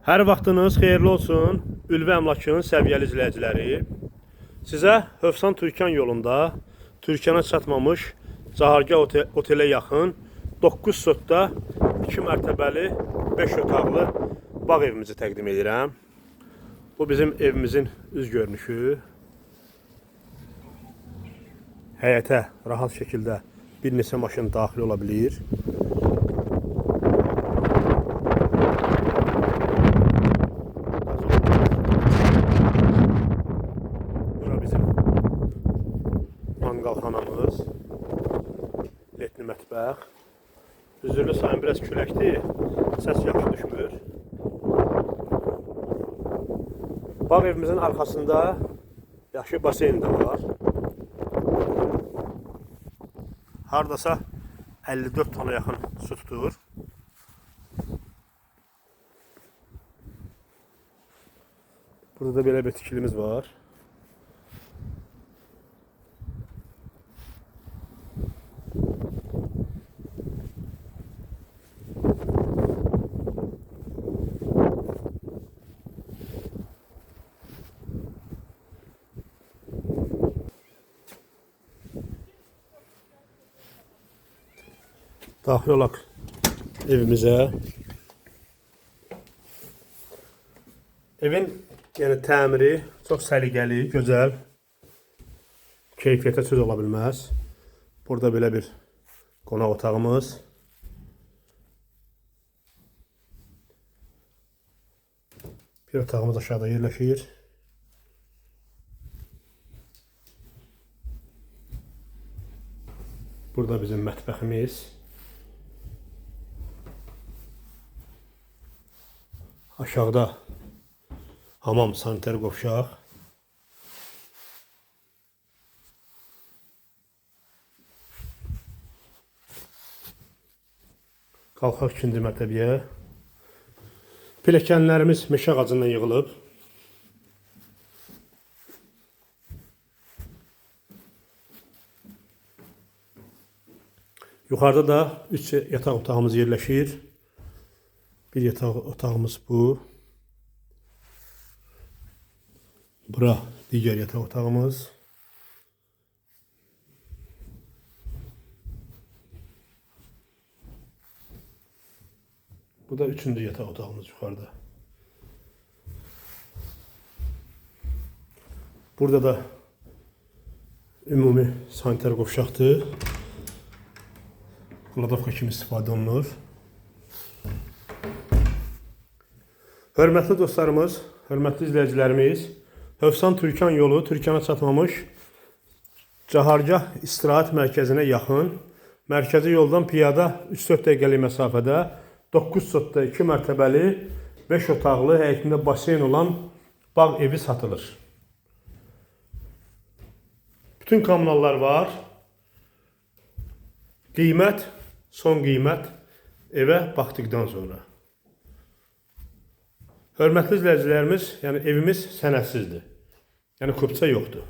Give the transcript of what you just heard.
Hər vaxtınız xeyirli olsun, Ülvi Əmlakın səviyyəli izləyiciləri. Sizə Hövsan Türkan yolunda Türkana çatmamış Cahargah otelə yaxın 9 sotda 2 mərtəbəli 5 otaqlı bağ evimizi təqdim edirəm. Bu bizim evimizin üz görünüşü. Həyətə rahat şəkildə bir neçə maşın daxil ola bilir. Bura bizim manqalxanamız, letni mətbəx. Üzürlü sayın biraz küləkdir, səs yaxşı düşmür. Bağ evimizin arxasında yaxşı baseyn də var. Hardasa 54 tona yaxın su tutur. Burada da belə bir tikilimiz var. Daxil olaq evimizə. Evin təmiri çox səliqəli, gözəl, keyfiyyətə söz ola bilməz. Burada belə bir qonaq otağımız. Bir otağımız aşağıda yerləşir. Burada bizim mətbəximiz. Aşağıda hamam, saniter qovşaq. Qalxaq ikinci mərtəbəyə. Pilləkənlərimiz meşə ağacından yığılıb. Yuxarıda da 3 yataq otağımız yerləşir. Bir yataq otağımız bu. Bura digər yataq otağımız. Bu da üçüncü yataq otağımız yuxarıda. Burada da ümumi saniter qovşaqdır. Kladovka kimi istifadə olunur. Hörmətli dostlarımız, hörmətli izləyicilərimiz, Hövsan Türkan yolu Türkana çatmamış Cahargah istirahət mərkəzinə yaxın, mərkəzi yoldan piyada 3-4 dəqiqəlik məsafədə 9 sotda 2 mərtəbəli 5 otaqlı həyətində baseyn olan bağ evi satılır. Bütün kommunallar var. Qiymət, son qiymət evə baxdıqdan sonra. Hörmətli izləyicilərimiz, evimiz sənədsizdir. Kupça yoxdur.